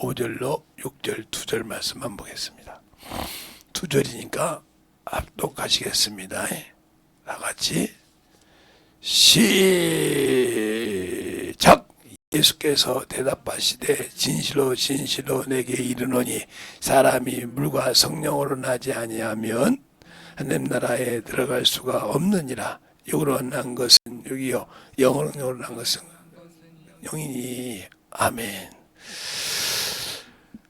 5절로 6절 2절 말씀만 보겠습니다. 2절이니까 압독하시겠습니다. 다 같이 시작. 예수께서 대답하시되 진실로 진실로 내게 이르노니 사람이 물과 성령으로 나지 아니하면 하나님 나라에 들어갈 수가 없느니라. 영으로 난 것은 여기요, 영으로 난 것은 영이니. 아멘.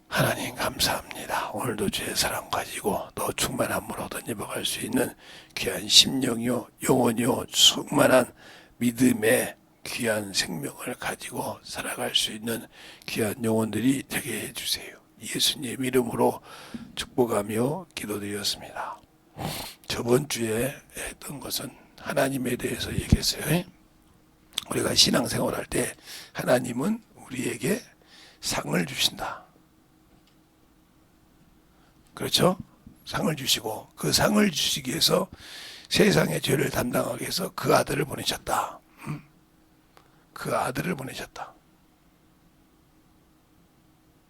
하나님 감사합니다. 오늘도 주의 사랑 가지고 또 충만함으로 덧입어갈 수 있는 귀한 심령이요 영혼이요 충만한 믿음의 귀한 생명을 가지고 살아갈 수 있는 귀한 영혼들이 되게 해주세요. 예수님 이름으로 축복하며 기도드렸습니다. 저번 주에 했던 것은 하나님에 대해서 얘기했어요. 우리가 신앙생활할 때 하나님은 우리에게 상을 주신다. 그렇죠? 상을 주시고 그 상을 주시기 위해서 세상의 죄를 담당하기 위해서 그 아들을 보내셨다. 그 아들을 보내셨다.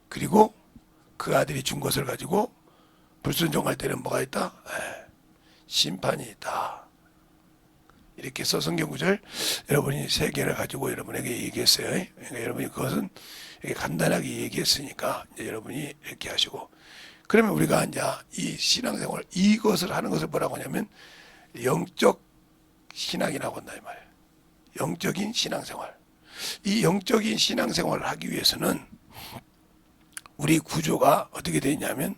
그리고 그 아들이 준 것을 가지고 불순종할 때는 뭐가 있다? 심판이 있다. 이렇게 해서 성경구절 여러분이 세 개를 가지고 여러분에게 얘기했어요. 그러니까 여러분이 그것은 이렇게 간단하게 얘기했으니까 이제 여러분이 이렇게 하시고, 그러면 우리가 이제 이 신앙생활 이것을 하는 것을 뭐라고 하냐면 영적 신앙이라고 한다 이 말이에요. 영적인 신앙생활. 이 영적인 신앙생활을 하기 위해서는 우리 구조가 어떻게 되어 있냐면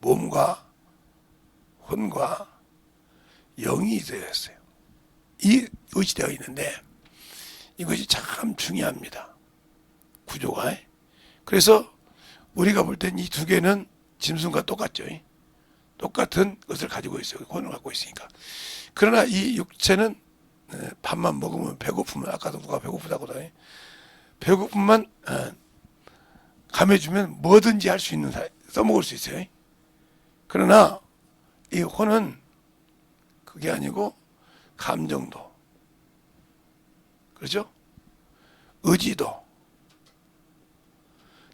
몸과 혼과 영이 되어 있어요. 이것이 되어 있는데 이것이 참 중요합니다. 구조가. 그래서 우리가 볼 땐 이 두 개는 짐승과 똑같죠. 똑같은 것을 가지고 있어요. 혼을 갖고 있으니까. 그러나 이 육체는 밥만 먹으면 배고프면, 아까도 누가 배고프다고 하더니 배고픔만 감해주면 뭐든지 할 수 있는 써먹을 수 있어요. 그러나 이 혼은 그게 아니고 감정도, 그렇죠? 의지도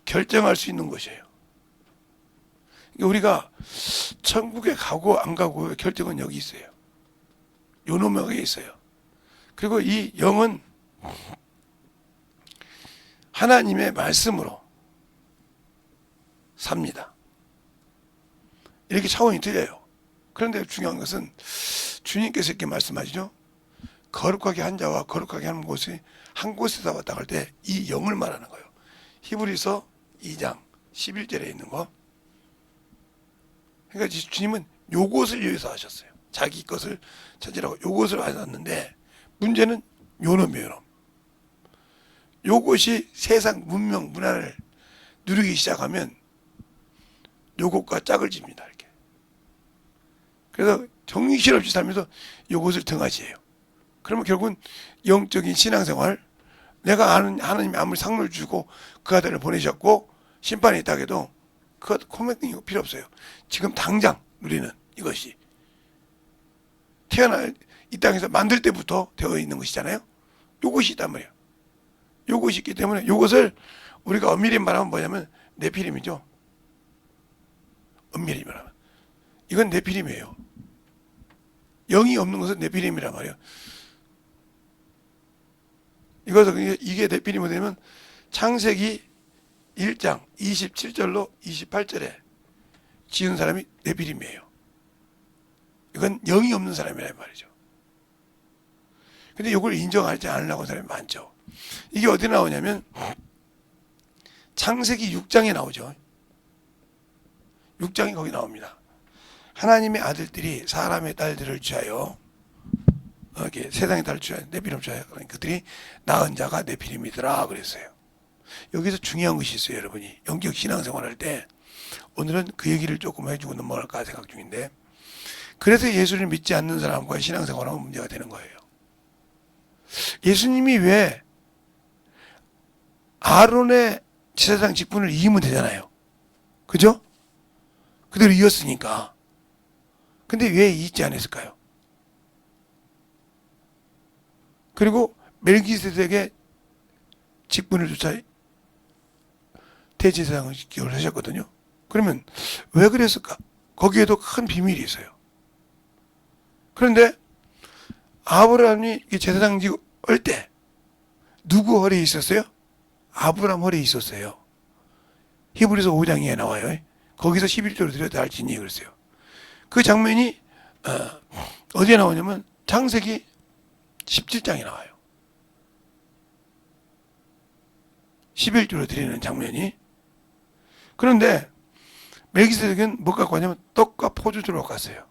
결정할 수 있는 것이에요. 우리가 천국에 가고 안 가고의 결정은 여기 있어요. 요놈에게 있어요. 그리고 이 영은 하나님의 말씀으로 삽니다. 이렇게 차원이 틀려요. 그런데 중요한 것은 주님께서 이렇게 말씀하시죠. 거룩하게 한 자와 거룩하게 하는 곳이 한 곳에서 왔다 갈 때 이 영을 말하는 거예요. 히브리서 2장 11절에 있는 거. 그러니까 주님은 요것을 위해서 하셨어요. 자기 것을 찾으라고 요것을 하셨는데 문제는 요놈이에요. 요놈. 요것이 세상 문명 문화를 누리기 시작하면 요것과 짝을 집니다. 이렇게. 그래서 정신없이 살면서 요것을 등하시해요. 그러면 결국은 영적인 신앙생활, 내가 아는 하나님이 아무리 상을 주고 그 아들을 보내셨고 심판이 있다 해도 그것 코멘팅이 필요 없어요. 지금 당장 우리는 이것이 태어날 이 땅에서 만들 때부터 되어 있는 것이잖아요. 요것이 있단 말이에요. 요것이 있기 때문에 요것을 우리가 엄밀히 말하면 뭐냐면 네피림이죠. 엄밀히 말하면 이건 네피림이에요. 영이 없는 것은 네피림이란 말이에요. 이것은 이게 네피림이 되면 창세기 1장 27절로 28절에 지은 사람이 네피림이에요. 이건 영이 없는 사람이란 말이죠. 근데 이걸 인정하지 않으려고 하는 사람이 많죠. 이게 어디 나오냐면 창세기 6장에 나오죠. 6장이 거기 나옵니다. 하나님의 아들들이 사람의 딸들을 취하여 이렇게 세상의 딸을 취하여 네피림 취하여 그들이 낳은 자가 네피림이더라 그랬어요. 여기서 중요한 것이 있어요. 여러분이 영적 신앙생활 할 때 오늘은 그 얘기를 조금 해주고 넘어갈까 생각 중인데, 그래서 예수를 믿지 않는 사람과 신앙생활하면 문제가 되는 거예요. 예수님이 왜 아론의 제사장 직분을 이으면 되잖아요. 그죠? 그대로 이었으니까. 근데 왜 잊지 않았을까요? 그리고 멜기세덱의 직분을 조차 대제사장을 하셨거든요. 그러면 왜 그랬을까? 거기에도 큰 비밀이 있어요. 그런데 아브라함이 제사장 지고 올 때 누구 허리에 있었어요? 아브라함 허리에 있었어요. 히브리서 5장에 나와요. 거기서 11조를 드려야 할지니 그랬어요. 그 장면이 어디에 나오냐면 창세기 17장에 나와요. 11조를 드리는 장면이. 그런데 멜기세덱은 뭐 갖고 왔냐면 떡과 포도주를 갖고 왔어요.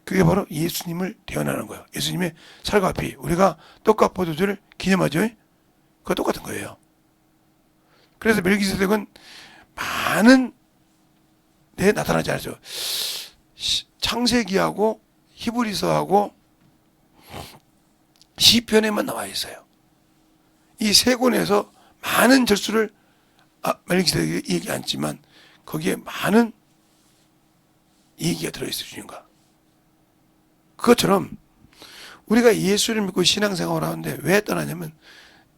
그게 바로 예수님을 대언하는 거예요. 예수님의 살과 피. 우리가 떡과 포도주를 기념하죠. 그거 똑같은 거예요. 그래서 멜기세덱은 많은 데 나타나지 않았죠. 창세기하고 히브리서하고 시편에만 나와 있어요. 이 세 권에서 많은 절수를 멜기세덱이 얘기 않지만 거기에 많은 얘기가 들어있어요. 주님과. 그것처럼 우리가 예수를 믿고 신앙생활을 하는데 왜 떠나냐면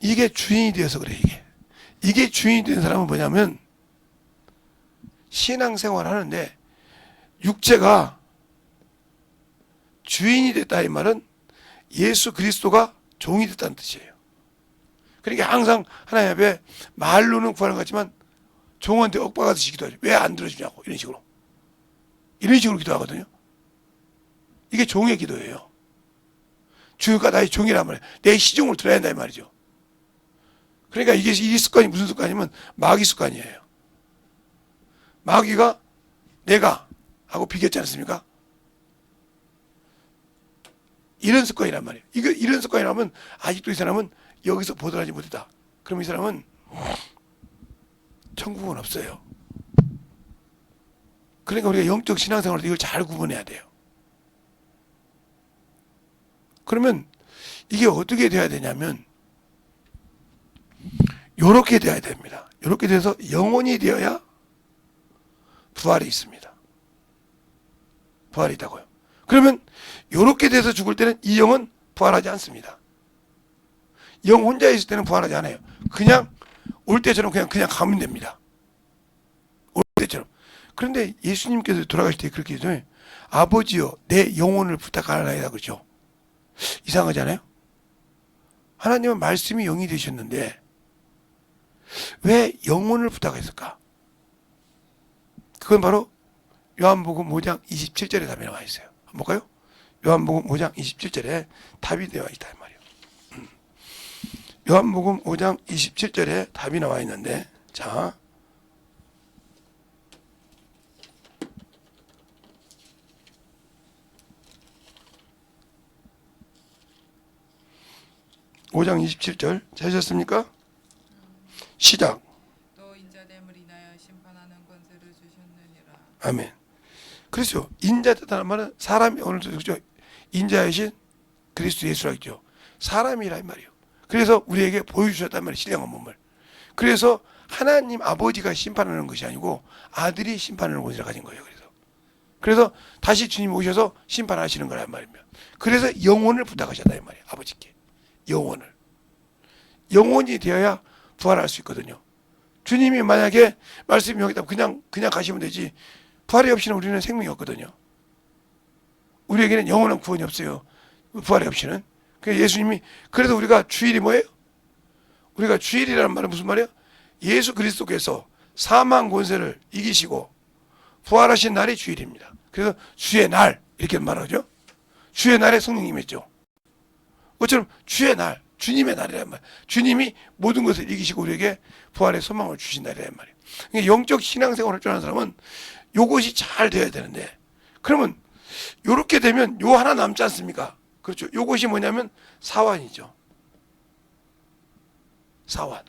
이게 주인이 되어서 그래. 이게 주인이 된 사람은 뭐냐면 신앙생활을 하는데 육체가 주인이 됐다 이 말은 예수 그리스도가 종이 됐다는 뜻이에요. 그러니까 항상 하나님 앞에 말로는 구하는 것 같지만 종한테 억박하듯이 기도하죠. 왜 안 들어주냐고 이런 식으로 기도하거든요. 이게 종의 기도예요. 주가 나의 종이란 말이에요. 내 시종을 들어야 한다 이 말이죠. 그러니까 이게 이 습관이 무슨 습관이면 마귀 습관이에요. 마귀가 내가 하고 비겼지 않습니까? 이런 습관이란 말이에요. 이런 습관이라면 아직도 이 사람은 여기서 벗어나지 못했다. 그럼 이 사람은 천국은 없어요. 그러니까 우리가 영적 신앙생활을 이걸 잘 구분해야 돼요. 그러면 이게 어떻게 돼야 되냐면 요렇게 돼야 됩니다. 요렇게 돼서 영혼이 되어야 부활이 있습니다. 부활이 있다고요. 그러면 요렇게 돼서 죽을 때는 이 영은 부활하지 않습니다. 영 혼자 있을 때는 부활하지 않아요. 그냥 올 때처럼 그냥 가면 됩니다. 올 때처럼. 그런데 예수님께서 돌아가실 때 그렇게 해서 아버지여 내 영혼을 부탁하나이다 그러죠. 이상하지 않아요? 하나님은 말씀이 영이 되셨는데 왜 영혼을 부탁했을까? 그건 바로 요한복음 5장 27절에 답이 나와 있어요. 한번 볼까요? 요한복음 5장 27절에 답이 나와 있다 이 말이에요. 요한복음 5장 27절에 답이 나와 있는데 자 5장 27절 찾으셨습니까? 시작. 또 인자됨을 인하여 심판하는 권세를 주셨느니라. 아멘. 그렇죠. 인자되다는 말은 사람이 오늘도 그죠. 인자이신 그리스도 예수라 했죠. 사람이라 이 말이에요. 그래서 우리에게 보여주셨단 말이에요. 신령한 몸을. 그래서 하나님 아버지가 심판하는 것이 아니고 아들이 심판하는 권세를 가진 거예요. 그래서 다시 주님 오셔서 심판하시는 거란 말입니다. 그래서 영혼을 부탁하셨다 이 말이에요. 아버지께. 영혼이 되어야 부활할 수 있거든요. 주님이 만약에 말씀이 여기다 그냥 가시면 되지 부활이 없이는 우리는 생명이 없거든요. 우리에게는 영원한 구원이 없어요. 부활이 없이는. 그래서 예수님이 그래서 우리가 주일이 뭐예요? 우리가 주일이라는 말은 무슨 말이에요? 예수 그리스도께서 사망 권세를 이기시고 부활하신 날이 주일입니다. 그래서 주의 날 이렇게 말하죠. 주의 날에 성령님이 있죠. 그것처럼 주의 날, 주님의 날이란 말이에요. 주님이 모든 것을 이기시고 우리에게 부활의 소망을 주신 날이란 말이에요. 그러니까 영적 신앙생활을 할 줄 아는 사람은 요것이 잘 돼야 되는데 그러면 요렇게 되면 요 하나 남지 않습니까? 그렇죠. 요것이 뭐냐면 사완이죠. 사완.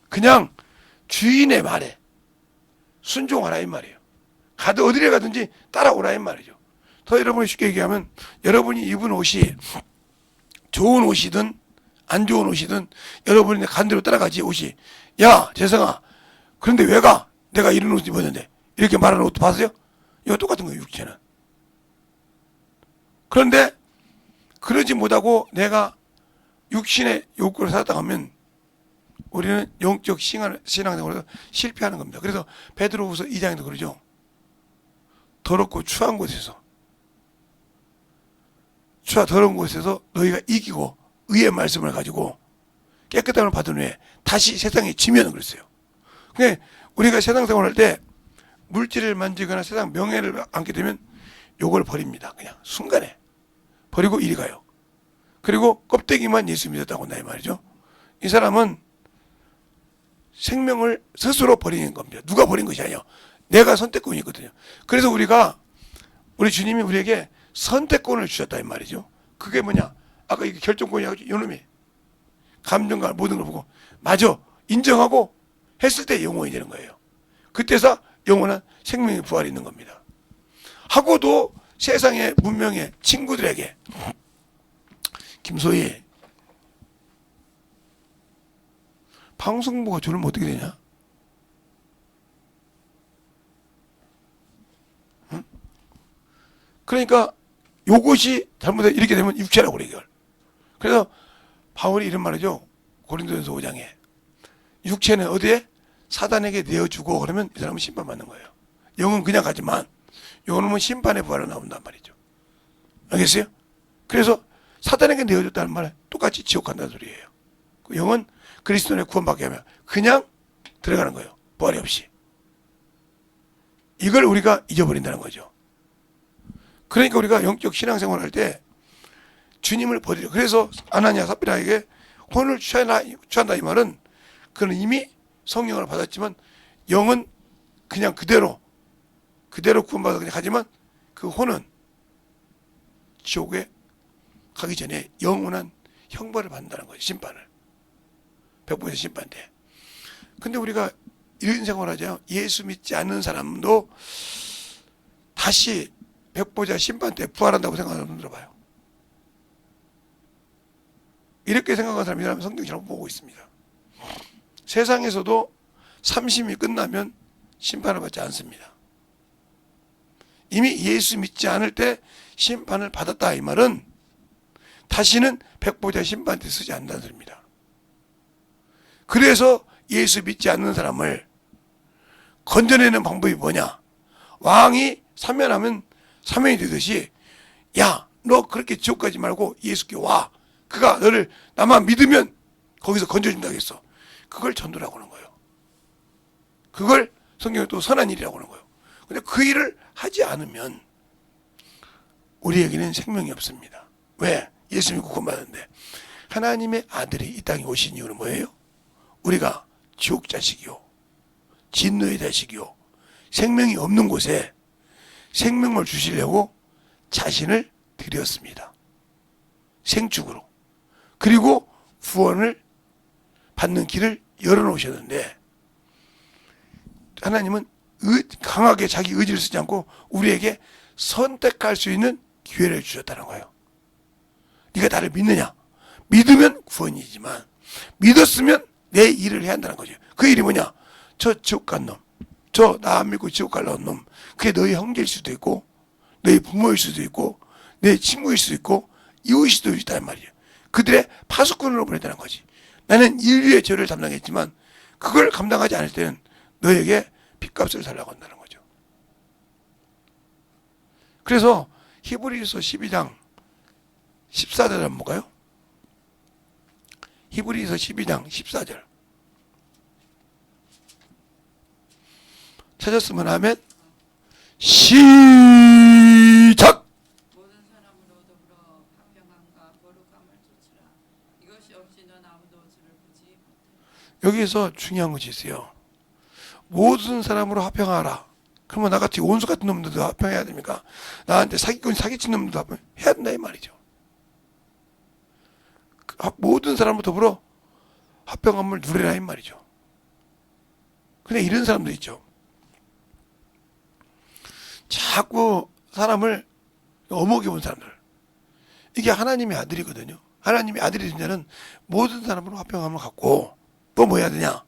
그냥 주인의 말에 순종하라 이 말이에요. 어디를 가든지 따라오라 이 말이죠. 더 여러분이 쉽게 얘기하면 여러분이 입은 옷이 좋은 옷이든 안 좋은 옷이든 여러분이 간대로 따라가지 옷이. 야 재성아 그런데 왜 가? 내가 이런 옷 입었는데 이렇게 말하는 옷도 봤어요? 이거 똑같은 거예요. 육체는. 그런데 그러지 못하고 내가 육신의 욕구를 살았다 하면 우리는 영적 신앙생활에서 실패하는 겁니다. 그래서 베드로후서 2장에도 그러죠. 더럽고 추한 곳에서, 더러운 곳에서 너희가 이기고 의의 말씀을 가지고 깨끗함을 받은 후에 다시 세상에 지면은 그랬어요. 그러니까 우리가 세상 생활할 때 물질을 만지거나 세상 명예를 안게 되면 요걸 버립니다. 그냥 순간에 버리고 이리 가요. 그리고 껍데기만 예수 믿었다고 한다 이 말이죠. 이 사람은 생명을 스스로 버리는 겁니다. 누가 버린 것이 아니에요. 내가 선택권이 있거든요. 그래서 우리 주님이 우리에게 선택권을 주셨다 이 말이죠. 그게 뭐냐? 아까 이게 결정권이 아주 요놈이 감정과 모든 걸 보고 맞아 인정하고 했을 때 영원이 되는 거예요. 그때서 영원한 생명의 부활이 있는 겁니다. 하고도 세상의 문명의 친구들에게 김소희 방송부가 저러면 어떻게 되냐? 응? 그러니까 요것이 잘못해 이렇게 되면 육체라고 그래 이걸. 그래서 바울이 이런 말이죠. 고린도전서 5장에 육체는 어디에? 사단에게 내어주고 그러면 이 사람은 심판받는 거예요. 영은 그냥 가지만 요놈은 심판의 부활로 나온단 말이죠. 알겠어요? 그래서 사단에게 내어줬다는 말은 똑같이 지옥 간다는 소리예요. 그 영은 그리스도의 구원받게 하면 그냥 들어가는 거예요. 부활이 없이. 이걸 우리가 잊어버린다는 거죠. 그러니까 우리가 영적 신앙생활을 할 때 주님을 버리려. 그래서 아나니아 삽비라에게 혼을 취한다 이 말은 그는 이미 성령을 받았지만 영은 그냥 그대로 구원받아 그냥 가지만 그 혼은 지옥에 가기 전에 영원한 형벌을 받는다는 거죠. 심판을. 백보자 심판 때. 근데 우리가 이런 생각을 하죠. 예수 믿지 않는 사람도 다시 백보자 심판 때 부활한다고 생각하는 사람 들어봐요. 이렇게 생각하는 사람이 라면 성경 잘못 보고 있습니다. 세상에서도 삼심이 끝나면 심판을 받지 않습니다. 이미 예수 믿지 않을 때 심판을 받았다 이 말은 다시는 백보자 심판 때 쓰지 않는다는 소리입니다. 그래서 예수 믿지 않는 사람을 건져내는 방법이 뭐냐? 왕이 사면하면 사면이 되듯이 야, 너 그렇게 지옥 가지 말고 예수께 와. 그가 너를 나만 믿으면 거기서 건져준다고 했어. 그걸 전도라고 하는 거예요. 그걸 성경에 또 선한 일이라고 하는 거예요. 근데 그 일을 하지 않으면 우리에게는 생명이 없습니다. 왜? 예수 믿고 구원받았는데 하나님의 아들이 이 땅에 오신 이유는 뭐예요? 우리가 지옥 자식이요, 진노의 자식이요, 생명이 없는 곳에 생명을 주시려고 자신을 드렸습니다. 생축으로. 그리고 구원을 받는 길을 열어놓으셨는데 하나님은 강하게 자기 의지를 쓰지 않고 우리에게 선택할 수 있는 기회를 주셨다는 거예요. 네가 나를 믿느냐? 믿으면 구원이지만 믿었으면 내 일을 해야 한다는 거죠. 그 일이 뭐냐? 저 지옥 간 놈, 저 나 안 믿고 지옥 갈라온 놈, 그게 너희 형제일 수도 있고 너희 부모일 수도 있고 내 친구일 수도 있고 이웃일 수도 있다는 말이에요. 그들의 파수꾼으로 보냈다는 거지. 나는 인류의 죄를 담당했지만 그걸 감당하지 않을 때는 너에게 핏값을 달라고 한다는 거죠. 그래서 히브리서 12장 14절 한번 볼까요? 히브리서 12장 14절 찾았으면 하면 시작! 모든 사람으로 더불어 화평함과 거룩함을 쫓으라. 이것이 없이 넌 아무도 주를 보지 못해. 여기에서 중요한 것이 있어요. 모든 사람으로 화평하라. 그러면 나같이 원수 같은 놈들도 화평해야 됩니까? 나한테 사기친 놈들도 화평해야 된다 이 말이죠. 모든 사람으로 더불어 화평함을 누리라 이 말이죠. 근데 이런 사람도 있죠. 자꾸 사람을 어목해본 사람들. 이게 하나님의 아들이거든요. 하나님의 아들이 된 자는 모든 사람으로 화평함을 갖고 또 뭐 해야 되냐?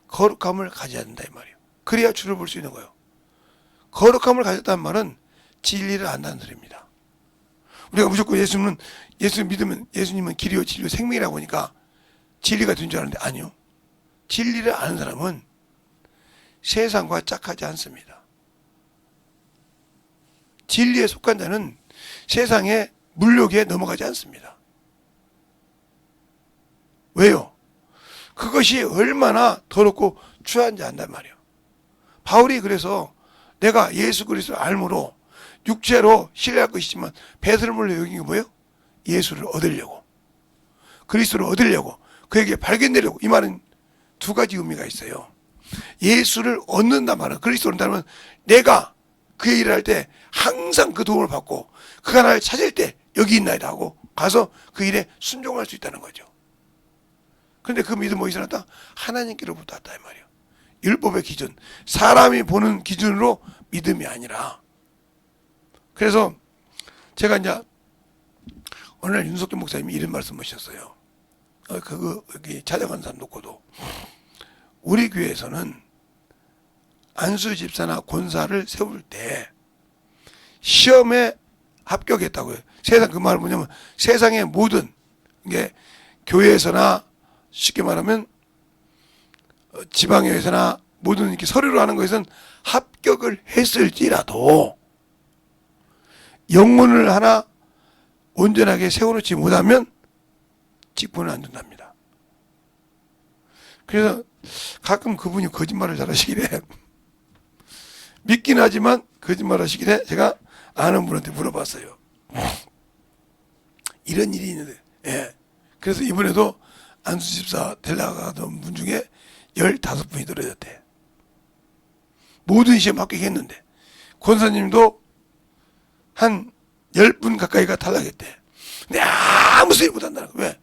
거룩함을 가져야 된다 이 말이에요. 그래야 주를 볼 수 있는 거예요. 거룩함을 가졌다는 말은 진리를 안다는 소리입니다. 우리가 무조건 예수 믿으면 예수님은 길이요 진리요 생명이라고 하니까 진리가 된 줄 알았는데 아니요. 진리를 아는 사람은 세상과 짝하지 않습니다. 진리에 속한 자는 세상의 물욕에 넘어가지 않습니다. 왜요? 그것이 얼마나 더럽고 추한지 안단 말이에요. 바울이 그래서 내가 예수 그리스도를 알므로 육체로 신뢰할 것이지만 배설물로 여긴 게 뭐예요? 예수를 얻으려고, 그리스도를 얻으려고, 그에게 발견되려고. 이 말은 두 가지 의미가 있어요. 예수를 얻는다 말은, 그리스도를 얻는다면 내가 그의 일을 할 때 항상 그 도움을 받고 그가 나를 찾을 때 여기 있나이다 하고 가서 그 일에 순종할 수 있다는 거죠. 그런데 그 믿음 어디서 났다? 하나님께로부터 왔다 이 말이에요. 율법의 기준, 사람이 보는 기준으로 믿음이 아니라. 그래서 제가 이제 오늘 윤석준 목사님이 이런 말씀 하셨어요. 여기 찾아간 사람 놓고도 우리 교회에서는 안수 집사나 권사를 세울 때 시험에 합격했다고요. 세상, 그 말은 뭐냐면 세상의 모든 게 교회에서나 쉽게 말하면 지방에서나 모든 이렇게 서류로 하는 것에서는 합격을 했을지라도 영혼을 하나 온전하게 세워놓지 못하면 직분을 안 준답니다. 그래서 가끔 그분이 거짓말을 잘 하시길래 믿긴 하지만 거짓말 하시길래 제가 아는 분한테 물어봤어요. 이런 일이 있는데, 예. 그래서 이번에도 안수집사 되려가던 분 중에 15분이 떨어졌대. 모든 시험 합격했는데 권사님도 한 10분 가까이가 탈락했대. 근데 아무 소리 못한다는 거야. 왜?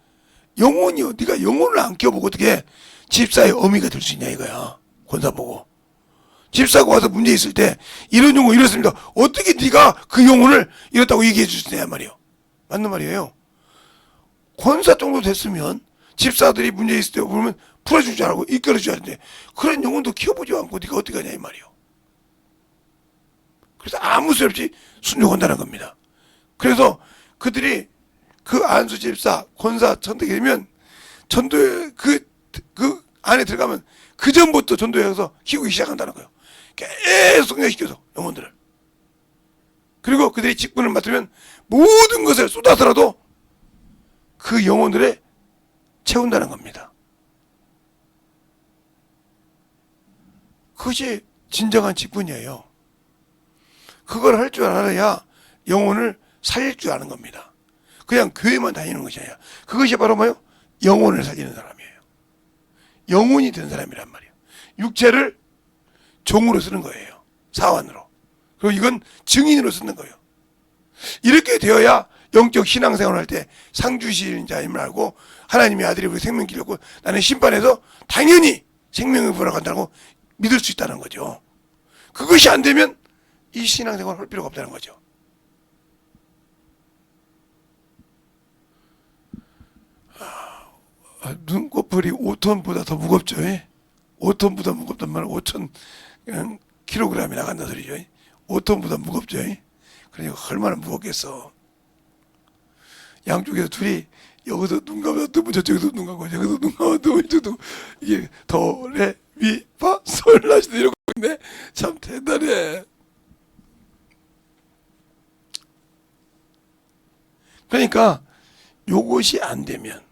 영혼이요. 네가 영혼을 안 키워보고 어떻게 집사의 어미가 될 수 있냐 이거야. 권사 보고. 집사가 와서 문제 있을 때 이런 영혼 이렇습니다. 어떻게 네가 그 영혼을 이렇다고 얘기해 줄 수 있냐 말이에요. 맞는 말이에요. 권사 정도 됐으면 집사들이 문제 있을 때 보면 풀어줄 줄 알고 이끌어 줄 알는데 그런 영혼도 키워보지 않고 네가 어떻게 하냐 이 말이에요. 그래서 아무 소리 없이 순종한다는 겁니다. 그래서 그들이 그 안수 집사 권사 선택이 되면 전도에 그 안에 들어가면 그 전부터 전도에 가서 키우기 시작한다는 거예요. 계속 성장시켜서 영혼들을. 그리고 그들이 직분을 맡으면 모든 것을 쏟아서라도 그 영혼들에 채운다는 겁니다. 그것이 진정한 직분이에요. 그걸 할 줄 알아야 영혼을 살릴 줄 아는 겁니다. 그냥 교회만 다니는 것이 아니라 그것이 바로 뭐예요? 영혼을 살리는 사람이에요. 영혼이 된 사람이란 말이에요. 육체를 종으로 쓰는 거예요. 사환으로. 그리고 이건 증인으로 쓰는 거예요. 이렇게 되어야 영적 신앙생활을 할 때 상 주시는 자임을 알고 하나님의 아들이 우리 생명 길렸고 나는 심판에서 당연히 생명을 보러 간다고 믿을 수 있다는 거죠. 그것이 안 되면 이 신앙생활을 할 필요가 없다는 거죠. 눈꺼풀이 5톤보다 더 무겁죠. 5톤보다 무겁단 말은 5천 킬로그램이 나간다 소리죠. 5톤보다 무겁죠. 그러니까 얼마나 무겁겠어. 양쪽에서 둘이 여기서 눈 감아 뜨면 저쪽에서 눈 감고 여기서 눈 감아 뜨면 저도 이게 도레미파 솔라시도 이러고 있네. 참 대단해. 그러니까 요것이 안 되면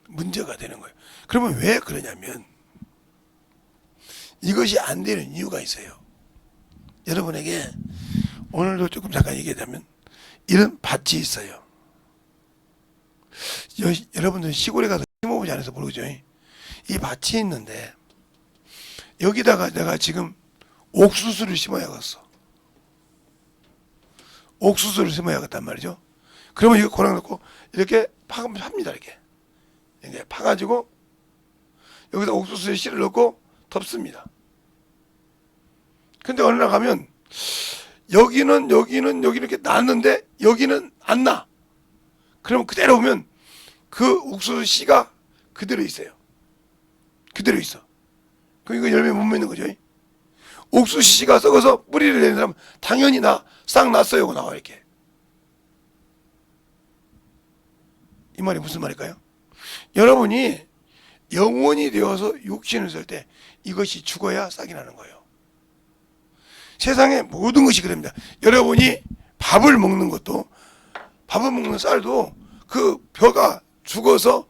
문제가 되는 거예요. 그러면 왜 그러냐면 이것이 안 되는 이유가 있어요. 여러분에게 오늘도 조금 잠깐 얘기하자면 이런 밭이 있어요. 여러분들 시골에 가서 심어보지 않아서 모르죠. 이 밭이 있는데 여기다가 내가 지금 옥수수를 심어야겠어. 옥수수를 심어야겠단 말이죠. 그러면 이거 고랑 넣고 이렇게 팝니다. 이렇게 파가지고 여기다 옥수수에 씨를 넣고 덮습니다. 근데 어느 날 가면 여기는 이렇게 났는데 여기는 안 나. 그러면 그대로 보면 그 옥수수 씨가 그대로 있어요. 그대로 있어. 그럼 이거 열매 못 맺는 거죠. 옥수수 씨가 썩어서 뿌리를 내는 사람은 당연히 싹 났어요. 하고 나와 이렇게. 이 말이 무슨 말일까요? 여러분이 영혼이 되어서 육신을 쓸 때 이것이 죽어야 싹이 나는 거예요. 세상의 모든 것이 그럽니다. 여러분이 밥을 먹는 것도, 밥을 먹는 쌀도 그 벼가 죽어서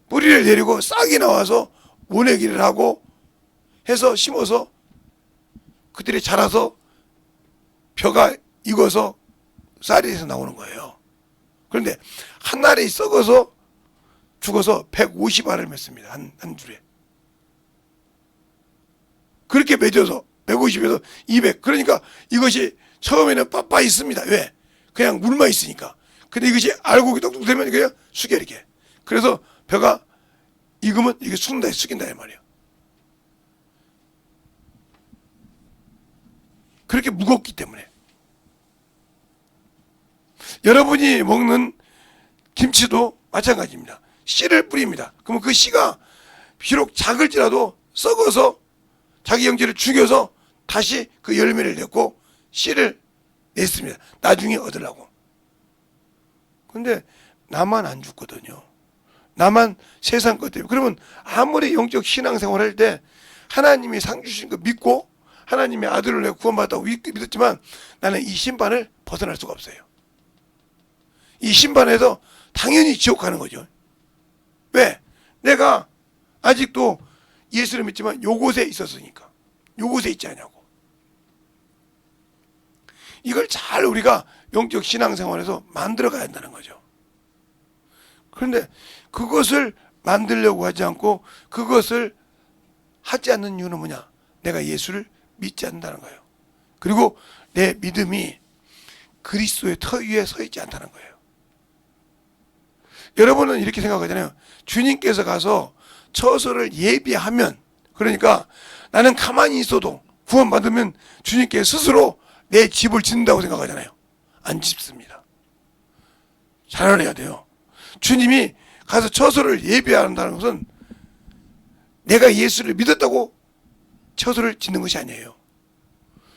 뿌리를 내리고 싹이 나와서 모내기를 하고 해서 심어서 그들이 자라서 벼가 익어서 쌀이 돼서 나오는 거예요. 그런데 한 알이 썩어서 죽어서 150알을 맺습니다. 한 줄에. 그렇게 맺어서 150에서 200. 그러니까 이것이 처음에는 빠빠 있습니다. 왜? 그냥 물만 있으니까. 근데 이것이 알곡이 똑똑 되면 그냥 숙여 이렇게. 그래서 벼가 익으면 이게 숙인다 이 말이에요. 그렇게 무겁기 때문에. 여러분이 먹는 김치도 마찬가지입니다. 씨를 뿌립니다. 그러면 그 씨가 비록 작을지라도 썩어서 자기 형제를 죽여서 다시 그 열매를 냈고 씨를 냈습니다. 나중에 얻으려고. 근데 나만 안 죽거든요. 나만 세상 것 때문에. 그러면 아무리 영적 신앙생활 할 때 하나님이 상 주신 거 믿고 하나님의 아들을 내가 구원받았다고 믿었지만 나는 이 심판을 벗어날 수가 없어요. 이 심판에서 당연히 지옥 가는 거죠. 왜? 내가 아직도 예수를 믿지만 요곳에 있었으니까. 요곳에 있지 않냐고. 이걸 잘 우리가 영적 신앙생활에서 만들어 가야 한다는 거죠. 그런데 그것을 만들려고 하지 않고 그것을 하지 않는 이유는 뭐냐? 내가 예수를 믿지 않는다는 거예요. 그리고 내 믿음이 그리스도의 터 위에 서 있지 않다는 거예요. 여러분은 이렇게 생각하잖아요. 주님께서 가서 처소를 예비하면, 그러니까 나는 가만히 있어도 구원받으면 주님께 스스로 내 집을 짓는다고 생각하잖아요. 안 짓습니다. 잘 알아야 돼요. 주님이 가서 처소를 예비한다는 것은 내가 예수를 믿었다고 처소를 짓는 것이 아니에요.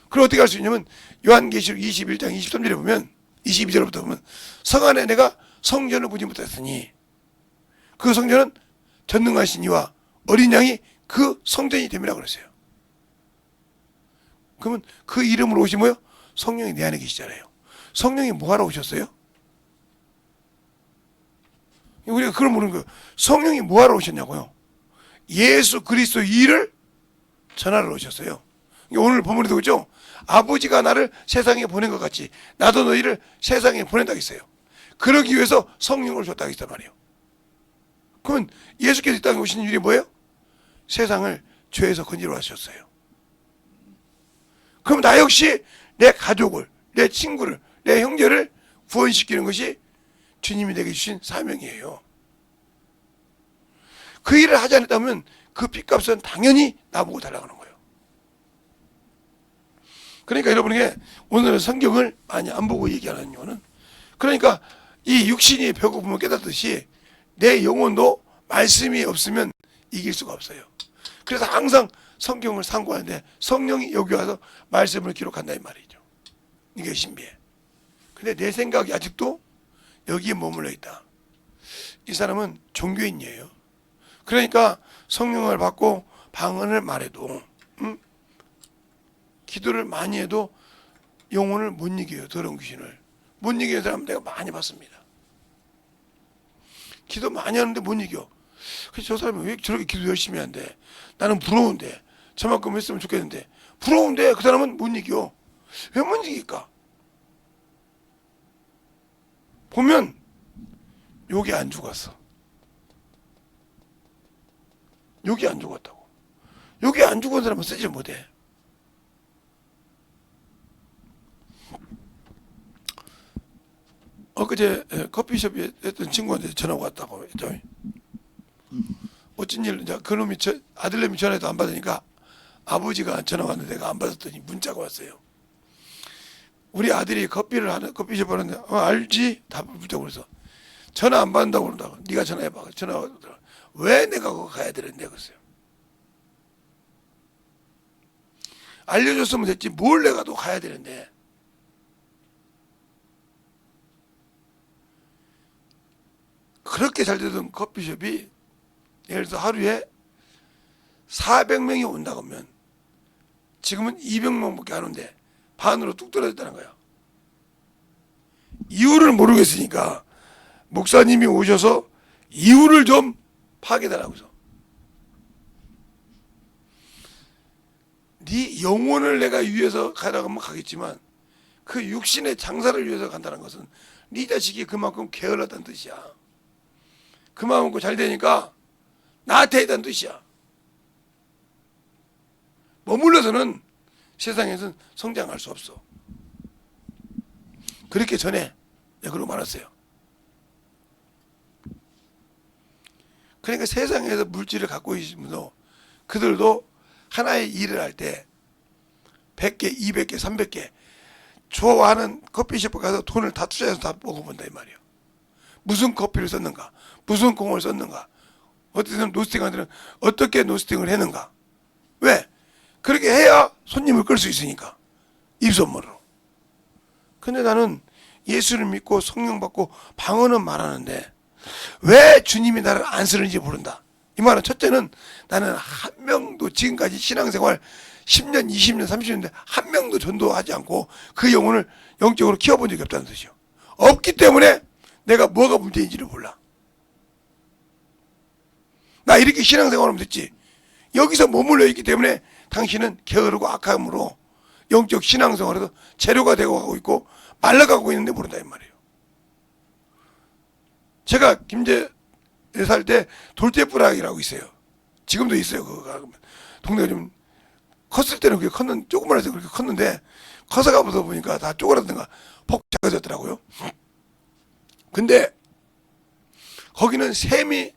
그럼 어떻게 할 수 있냐면 요한계시록 21장 23절에 보면 22절부터 보면 성 안에 내가 성전을 부지 못했으니 그 성전은 전능하신 이와 어린 양이 그 성전이 됨이라고 그랬어요. 그러면 그 이름으로 오신 뭐요? 성령이 내 안에 계시잖아요. 성령이 뭐하러 오셨어요? 우리가 그걸 물은 거예요. 성령이 뭐하러 오셨냐고요? 예수 그리스도의 일을 전하러 오셨어요. 오늘 본문에도 그렇죠? 아버지가 나를 세상에 보낸 것 같이 나도 너희를 세상에 보낸다고 했어요. 그러기 위해서 성령을 줬다고 했단 말이에요. 그러면 예수께서 이 땅에 오신 일이 뭐예요? 세상을 죄에서 건지러 하셨어요. 그럼 나 역시 내 가족을, 내 친구를, 내 형제를 구원시키는 것이 주님이 내게 주신 사명이에요. 그 일을 하지 않았다면 그 핏값은 당연히 나보고 달라가는 거예요. 그러니까 여러분에게 오늘은 성경을 많이 안 보고 얘기하는 이유는, 그러니까 이 육신이 배고프면 깨닫듯이 내 영혼도 말씀이 없으면 이길 수가 없어요. 그래서 항상 성경을 상고하는데 성령이 여기 와서 말씀을 기록한다 이 말이죠. 이게 신비해. 근데 내 생각이 아직도 여기에 머물러 있다. 이 사람은 종교인이에요. 그러니까 성령을 받고 방언을 말해도 기도를 많이 해도 영혼을 못 이겨요. 더러운 귀신을 못 이기는 사람 내가 많이 봤습니다. 기도 많이 하는데 못 이겨. 그래서 저 사람이 왜 저렇게 기도 열심히 하는데, 나는 부러운데 저만큼 했으면 좋겠는데, 부러운데 그 사람은 못 이겨. 왜 못 이길까? 보면 여기 안 죽었어. 여기 안 죽었다고. 여기 안 죽은 사람은 쓰지 못해. 엊그제 커피숍에 했던 친구한테 전화가 왔다고 했죠. 어쩐 일, 그놈이 아들내미 전화도 안 받으니까 아버지가 전화 왔는데 내가 안 받았더니 문자가 왔어요. 우리 아들이 커피를 하는, 커피숍 하는데, 알지? 답을 붙다고 그래서 전화 안 받는다고 그런다고. 네가 전화해봐. 전화가 오더라고. 왜 내가 그거 가야 되는데 그랬어요. 알려줬으면 됐지 뭘 내가 또 가야 되는데. 그렇게 잘 되던 커피숍이 예를 들어서 하루에 400명이 온다고 하면 지금은 200명밖에 안 온대. 반으로 뚝 떨어졌다는 거야. 이유를 모르겠으니까 목사님이 오셔서 이유를 좀 파악해달라고서. 네 영혼을 내가 위해서 가라고 하면 가겠지만 그 육신의 장사를 위해서 간다는 것은 네 자식이 그만큼 게을렀다는 뜻이야. 그만큼 잘 되니까 나한테 있다는 뜻이야. 머물러서는 세상에서는 성장할 수 없어. 그렇게 전에 내가 그러고 말았어요. 그러니까 세상에서 물질을 갖고 계신 분도 그들도 하나의 일을 할 때 100개, 200개, 300개 좋아하는 커피숍에 가서 돈을 다 투자해서 다 먹어본다 이 말이에요. 무슨 커피를 썼는가, 무슨 공을 썼는가, 어떤 노스팅하들은 어떻게 노스팅을 했는가. 왜? 그렇게 해야 손님을 끌 수 있으니까. 입소문으로. 근데 나는 예수를 믿고 성령 받고 방언은 말하는데 왜 주님이 나를 안 쓰는지 모른다. 이 말은 첫째는 나는 한 명도 지금까지 신앙생활 10년, 20년, 30년인데 한 명도 전도하지 않고 그 영혼을 영적으로 키워본 적이 없다는 뜻이요. 없기 때문에 내가 뭐가 문제인지를 몰라. 나 이렇게 신앙생활하면 됐지. 여기서 머물러 있기 때문에 당신은 게으르고 악함으로 영적 신앙생활에서 재료가 되고 가고 있고 말라가고 있는데 모른다 이 말이에요. 제가 김제에 살 때 돌대부락이라고 있어요. 지금도 있어요. 그거 동네가 좀 컸을 때는 그게 컸는 조그만 해서 그렇게 컸는데 커서 가보다 보니까 다 쪼그라든가 폭 작아졌더라고요. 근데 거기는 샘이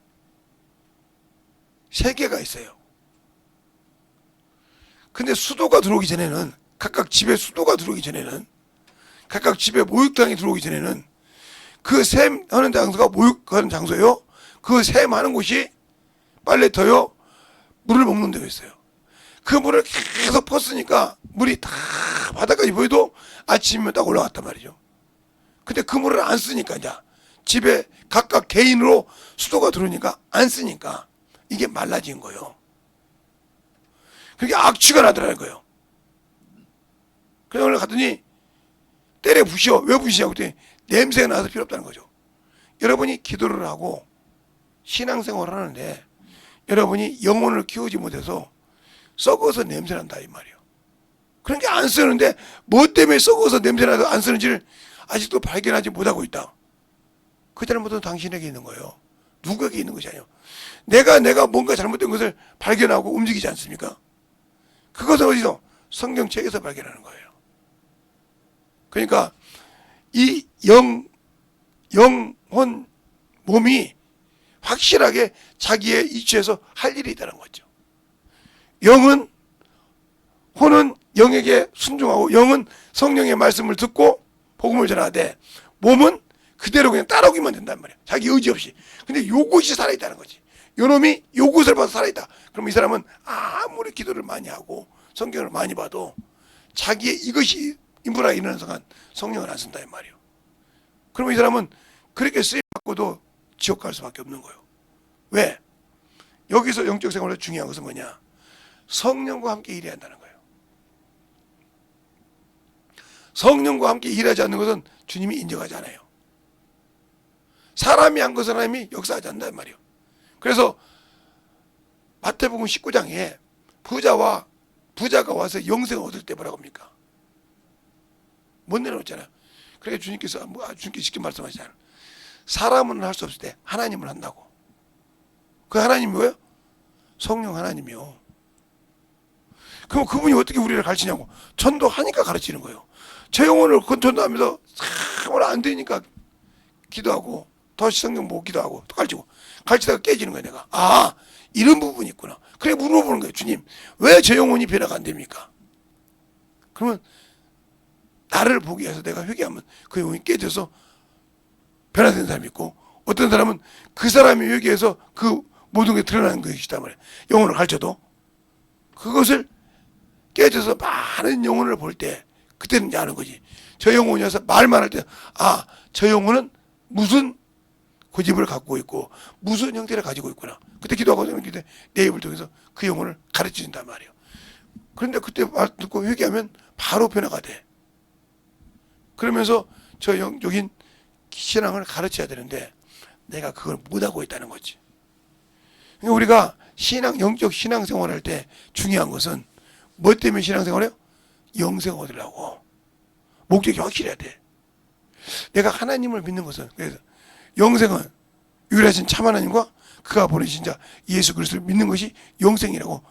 3개가 있어요. 근데 수도가 들어오기 전에는 각각 집에 수도가 들어오기 전에는 각각 집에 목욕탕이 들어오기 전에는 그 샘 하는 장소가 목욕하는 장소예요. 그 샘 하는 곳이 빨래터요 물을 먹는 데였어요. 그 물을 계속 퍼쓰니까 물이 다 바닥까지 보여도 아침이면 딱 올라갔단 말이죠. 근데 그 물을 안 쓰니까 이제 집에 각각 개인으로 수도가 들어오니까 안 쓰니까 이게 말라진 거예요. 그게 악취가 나더라는 거예요. 그래서 오늘 갔더니 때려 부셔. 왜 부시냐고 했더니 냄새가 나서 필요 없다는 거죠. 여러분이 기도를 하고 신앙생활을 하는데 여러분이 영혼을 키우지 못해서 썩어서 냄새난다 이 말이에요. 그러니까 안 쓰는데 뭐 때문에 썩어서 냄새나서 안 쓰는지를 아직도 발견하지 못하고 있다. 그 잘못은 당신에게 있는 거예요. 누구에게 있는 것이 아니에요. 내가 뭔가 잘못된 것을 발견하고 움직이지 않습니까? 그것은 어디서? 성경책에서 발견하는 거예요. 그러니까 이 영혼 몸이 확실하게 자기의 이치에서 할 일이 있다는 거죠. 영은 혼은 영에게 순종하고 영은 성령의 말씀을 듣고 복음을 전하되 몸은 그대로 그냥 따라오기만 된단 말이에요. 자기 의지 없이. 근데 요것이 살아있다는 거지. 요놈이 요것을 봐서 살아있다. 그럼 이 사람은 아무리 기도를 많이 하고 성경을 많이 봐도 자기의 이것이 인프라가 일어나는 순간 성령을 안 쓴다 이 말이에요. 그러면 이 사람은 그렇게 쓰임받고도 지옥 갈 수밖에 없는 거예요. 왜? 여기서 영적 생활에서 중요한 것은 뭐냐? 성령과 함께 일해야 한다는 거예요. 성령과 함께 일하지 않는 것은 주님이 인정하지 않아요. 사람이 한 것은 하나님이 역사하지 않는단 말이에요. 그래서 마태복음 19장에 부자가 와서 영생을 얻을 때 뭐라고 합니까? 못 내려놓잖아요. 그러니까 주님께서 주님께 쉽게 말씀하시잖아요. 사람은 할 수 없을 때 하나님을 한다고. 그 하나님이 뭐예요? 성령 하나님이요. 그럼 그분이 어떻게 우리를 가르치냐고. 전도하니까 가르치는 거예요. 제 영혼을 전도하면서 참으로 안 되니까 기도하고 더 성경 보고 기도하고 또 가르치다가 깨지는 거예요. 내가 이런 부분이 있구나. 그래 물어보는 거예요. 주님 왜 제 영혼이 변화가 안 됩니까? 그러면 나를 보기 위해서 내가 회개하면 그 영혼이 깨져서 변화된 사람이 있고 어떤 사람은 그 사람이 회개해서 그 모든 게 드러나는 것이다 말이에요. 영혼을 가르쳐도 그것을 깨져서 많은 영혼을 볼 때 그때는 이제 아는 거지. 저 영혼이 와서 말만 할 때 저 영혼은 무슨 고집을 갖고 있고 무슨 형태를 가지고 있구나. 그때 기도하고 저는 그때 내 입을 통해서 그 영혼을 가르쳐준단 말이에요. 그런데 그때 말 듣고 회개하면 바로 변화가 돼. 그러면서 저 영적인 신앙을 가르쳐야 되는데 내가 그걸 못하고 있다는 거지. 그러니까 우리가 영적 신앙생활 할 때 중요한 것은 뭐 때문에 신앙생활해요? 영생 얻으려고. 목적이 확실해야 돼. 내가 하나님을 믿는 것은, 그래서 영생은 유일하신 참 하나님과 그가 보내신 자 예수 그리스도를 믿는 것이 영생이라고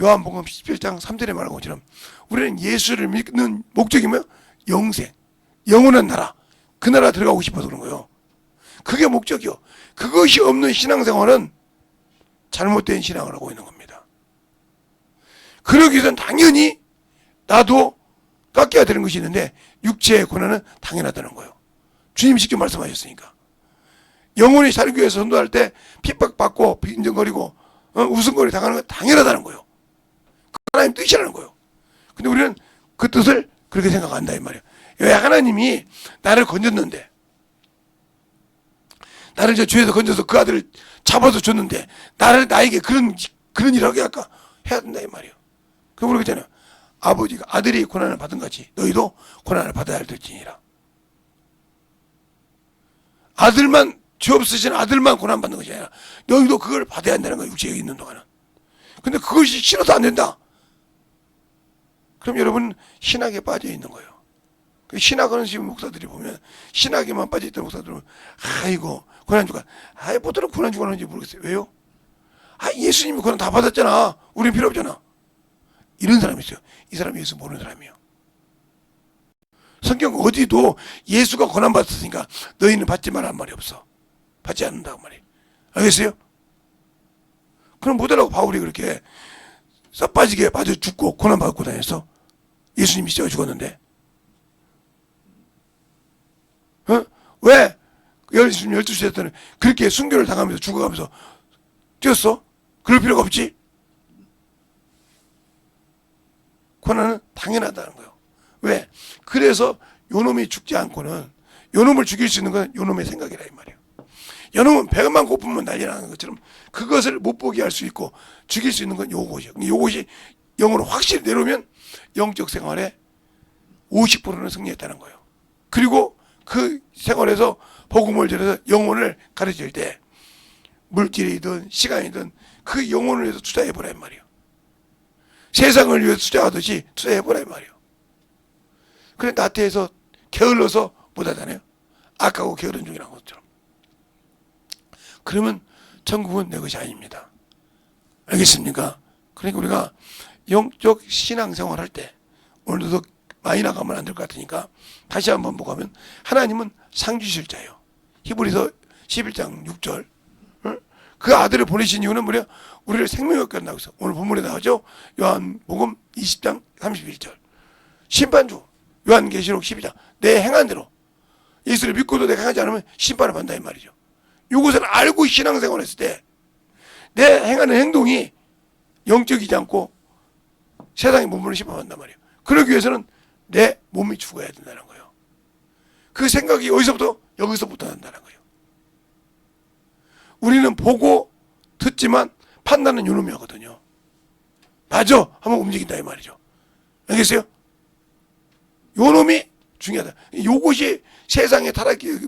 요한복음 17장 3절에 말한 것처럼 우리는 예수를 믿는 목적이 뭐예요? 영생, 영원한 나라, 그 나라 들어가고 싶어서 그런 거예요. 그게 목적이요. 그것이 없는 신앙생활은 잘못된 신앙을 하고 있는 겁니다. 그러기 위해서는 당연히 나도 깎여야 되는 것이 있는데 육체의 고난은 당연하다는 거예요. 주님이 직접 말씀하셨으니까. 영혼이 살기 위해서 전도할 때 핍박받고 빈정거리고 웃음거리 당하는 건 당연하다는 거예요. 그 하나님 뜻이라는 거예요. 근데 우리는 그 뜻을 그렇게 생각한다 이 말이에요. 왜 하나님이 나를 건졌는데, 나를 저 죄에서 건져서 그 아들을 잡아서 줬는데 나에게 그런 일을 하게 할까? 해야 된다 이 말이에요. 그럼 우리가 있잖아요. 아버지가 아들이 고난을 받은 같이 너희도 고난을 받아야 할 들지니라. 아들만, 죄 없으신 아들만 고난받는 것이 아니라 너희도 그걸 받아야 한다는 거예요. 육체에 있는 동안은. 근데 그것이 싫어서 안 된다. 그럼 여러분 신학에 빠져 있는 거예요. 신학은 지금 목사들이 보면 신학에만 빠져 있던 목사들은 아이고 고난주간 뭐더러 고난주간 하는지 모르겠어요. 왜요? 예수님이 고난 다 받았잖아. 우린 필요 없잖아. 이런 사람이 있어요. 이 사람이 예수 모르는 사람이에요. 성경 어디도 예수가 고난 받았으니까 너희는 받지 말란 말이 없어. 받지 않는다고 말이에요. 알겠어요? 그럼 뭐더라고 바울이 그렇게 썩 빠지게 빠져 죽고 고난 받고 다녔어? 예수님이 진짜 죽었는데. 왜? 예수님 12시에 때는 그렇게 순교를 당하면서 죽어가면서 뛰었어? 그럴 필요가 없지? 고난은 당연하다는 거예요. 왜? 그래서 요놈이 죽지 않고는, 요놈을 죽일 수 있는 건 요놈의 생각이라 이 말이에요. 요놈은 배만 고프면 난리 나는 것처럼 그것을 못 보게 할 수 있고 죽일 수 있는 건 요것이요. 요것이 영으로 확실히 내려오면 영적 생활에 50%는 승리했다는 거예요. 그리고 그 생활에서 복음을 전해서 영혼을 가르칠 때 물질이든 시간이든 그 영혼을 위해서 투자해보라 이 말이에요. 세상을 위해서 투자하듯이 투자해보라 이 말이에요. 그래 나태해서 게을러서 못하잖아요. 악하고 게으른 중이라는 것처럼. 그러면 천국은 내 것이 아닙니다. 알겠습니까? 그러니까 우리가 영적 신앙생활 할 때 오늘도 많이 나가면 안 될 것 같으니까 다시 한번 보면 하나님은 상주실자예요. 히브리서 11장 6절 그 아들을 보내신 이유는 뭐냐? 우리를 생명의 얻게 한다고 해서 오늘 본문에 나오죠. 요한복음 20장 31절 심판주 요한계시록 12장 내 행한 대로 예수를 믿고도 내가 행하지 않으면 심판을 받는다 이 말이죠. 이것을 알고 신앙생활을 했을 때 내 행하는 행동이 영적이지 않고 세상의 몸으로 심판받는단 말이에요. 그러기 위해서는 내 몸이 죽어야 된다는 거예요. 그 생각이 어디서부터? 여기서부터 난다는 거예요. 우리는 보고 듣지만 판단은 요놈이 하거든요. 맞아 한번 움직인다 이 말이죠. 알겠어요? 요놈이 중요하다. 요것이 세상의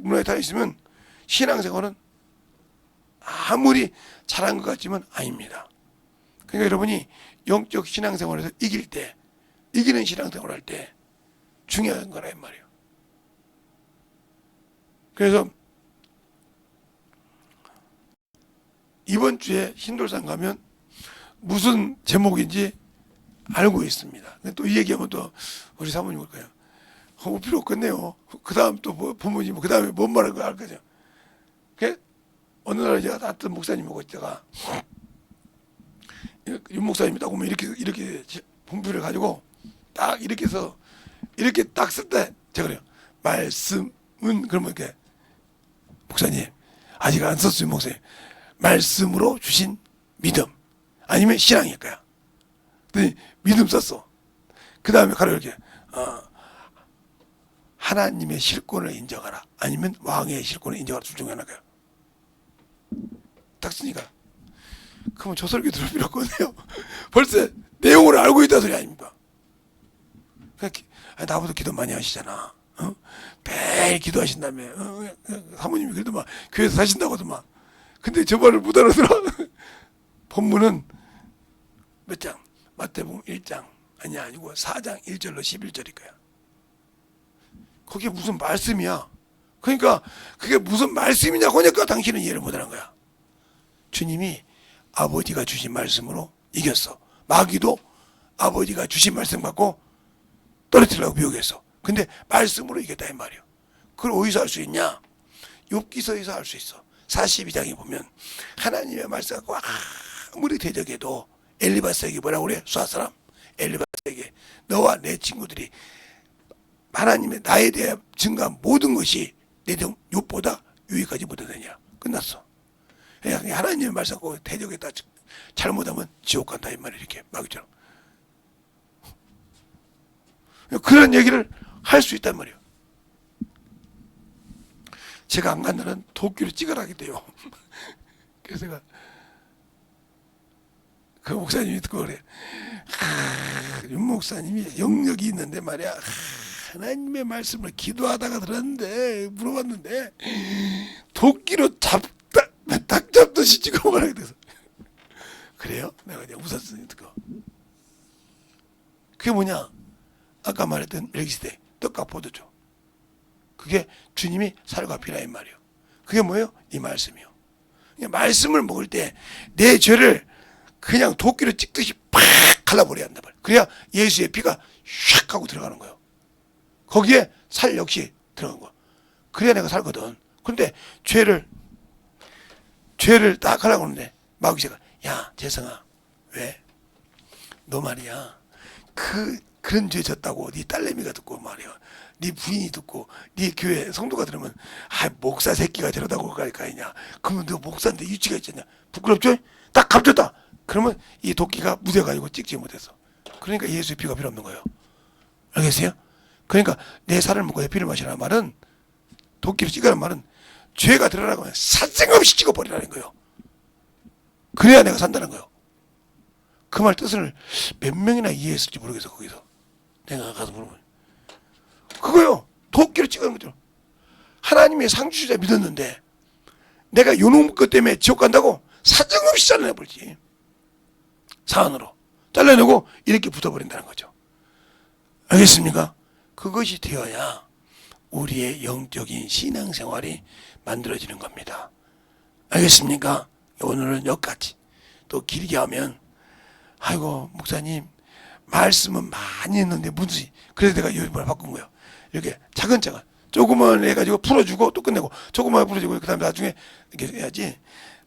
문화에 타락했으면 신앙생활은 아무리 잘한 것 같지만 아닙니다. 그러니까 여러분이 영적 신앙생활에서 이기는 신앙생활을 할 때 중요한 거라 이 말이에요. 그래서 이번 주에 신돌산 가면 무슨 제목인지 알고 있습니다. 또 이 얘기하면 또 우리 사모님 올 거예요. 올 필요 없겠네요. 그 다음 또 부모님 그 다음에 뭔 말할 거 알 거죠. 어느 날 제가 어떤 목사님하고 있다가 윤 목사님이 딱 오면 이렇게 분표를 가지고 딱 이렇게 해서 이렇게 딱 쓸 때 제가 그래요. 말씀은 그러면 이렇게 목사님 아직 안 썼어요 목사님. 말씀으로 주신 믿음 아니면 신앙일까요? 근데 믿음 썼어. 그 다음에 가로 이렇게 하나님의 실권을 인정하라 아니면 왕의 실권을 인정하라 둘 중에 하나가요. 딱 쓰니까 그러면 저 설교 들을 필요 없거든요. 벌써 내용을 알고 있다 소리 아닙니까? 나보다 기도 많이 하시잖아. 어? 매일 기도하신다며. 사모님이 그래도 막 교회에서 사신다고도 막. 근데 저 말을 못 알아들어. 본문은 몇 장? 마태복음 1장 아니고 4장 1절로 11절일 거야. 그게 무슨 말씀이야? 그러니까 그게 무슨 말씀이냐고 하니까 당신은 이해를 못하는 거야. 주님이 아버지가 주신 말씀으로 이겼어. 마귀도 아버지가 주신 말씀 갖고 떨어뜨리려고 미혹했어. 근데 말씀으로 이겼다 이 말이야. 그걸 어디서 할 수 있냐? 욥기서에서 할 수 있어. 42장에 보면 하나님의 말씀 갖고 아무리 대적해도 엘리바스에게 뭐라고 그래? 수아사람 엘리바스에게 너와 내 친구들이 하나님의 나에 대해 증거한 모든 것이 내 욥보다 유익하지 못하느냐. 끝났어. 그냥 하나님의 말씀 갖고 대적했다 잘못하면 지옥 간다 이 말이야. 이렇게 마귀처럼. 그런 얘기를 할 수 있단 말이에요. 제가 안 간 날은 도끼로 찍어라게 돼요. 그래서 제가 그 목사님이 듣고 그래. 윤 목사님이 영역이 있는데 말이야. 하나님의 말씀을 기도하다가 들었는데 물어봤는데 도끼로 딱 잡듯이 찍어버리게 돼서 그래요? 내가 그냥 웃었으니 듣고. 그게 뭐냐? 아까 말했던 멜기세덱 떡과 포도주. 그게 주님이 살과 피라 이 말이에요. 그게 뭐예요? 이 말씀이요. 말씀을 먹을 때 내 죄를 그냥 도끼로 찍듯이 팍 갈라버려야 한다 말이에요. 그래야 예수의 피가 샥 하고 들어가는 거예요. 거기에 살 역시 들어간 거야. 그래야 내가 살거든. 그런데 죄를 딱 하려고 하는데 마귀가 야 재성아 왜? 너 말이야 그런 죄 졌다고 네 딸내미가 듣고 말이야 네 부인이 듣고 네 교회 성도가 들으면 목사 새끼가 저러다고 갈 거 아니냐. 그러면 너 목사인데 유치가 있잖냐. 부끄럽죠? 딱 감췄다. 그러면 이 도끼가 묻어가지고 찍지 못했어. 그러니까 예수의 피가 필요 없는 거예요. 알겠어요? 그러니까 내 살을 먹고 내 피를 마시라는 말은 도끼로 찍으라는 말은 죄가 들어가고 사생없이 찍어버리라는 거예요. 그래야 내가 산다는 거예요. 그 말 뜻을 몇 명이나 이해했을지 모르겠어. 거기서 내가 가서 물어보면 그거요. 도끼로 찍는 거죠. 하나님의 상주자 믿었는데 내가 요놈 것 때문에 지옥 간다고 사정없이 잘라내버리지. 사안으로 잘라내고 이렇게 붙어버린다는 거죠. 알겠습니까? 그것이 되어야 우리의 영적인 신앙생활이 만들어지는 겁니다. 알겠습니까? 오늘은 여기까지. 또 길게 하면 아이고 목사님 말씀은 많이 했는데 무슨 그래서 내가 이걸 바꾼 거예요. 이렇게 차근차근 조금만 해가지고 풀어주고 또 끝내고 조금만 풀어주고 그 다음에 나중에 이렇게 해야지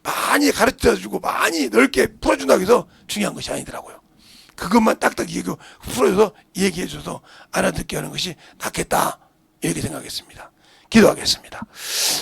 많이 가르쳐주고 많이 넓게 풀어준다고 해서 중요한 것이 아니더라고요. 그것만 딱딱 풀어줘서 얘기해줘서 알아듣게 하는 것이 낫겠다 이렇게 생각했습니다. 기도하겠습니다.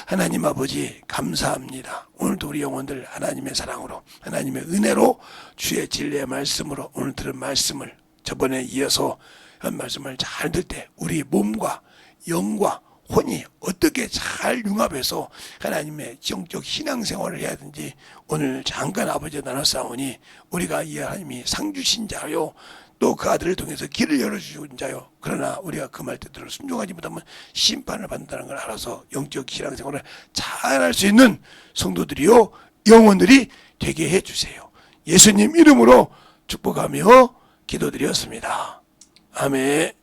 하나님 아버지 감사합니다. 오늘도 우리 영혼들 하나님의 사랑으로 하나님의 은혜로 주의 진리의 말씀으로 오늘 들은 말씀을 저번에 이어서 한 말씀을 잘 들 때 우리 몸과 영과 혼이 어떻게 잘 융합해서 하나님의 영적 신앙생활을 해야 되는지 오늘 잠깐 아버지와 나눴사오니 우리가 이 하나님이 상주신 자요 또 그 아들을 통해서 길을 열어주신 자요. 그러나 우리가 그 말 뜻대로 순종하지 못하면 심판을 받는다는 걸 알아서 영적 신앙생활을 잘 할 수 있는 성도들이요 영혼들이 되게 해주세요. 예수님 이름으로 축복하며 기도드렸습니다. 아멘.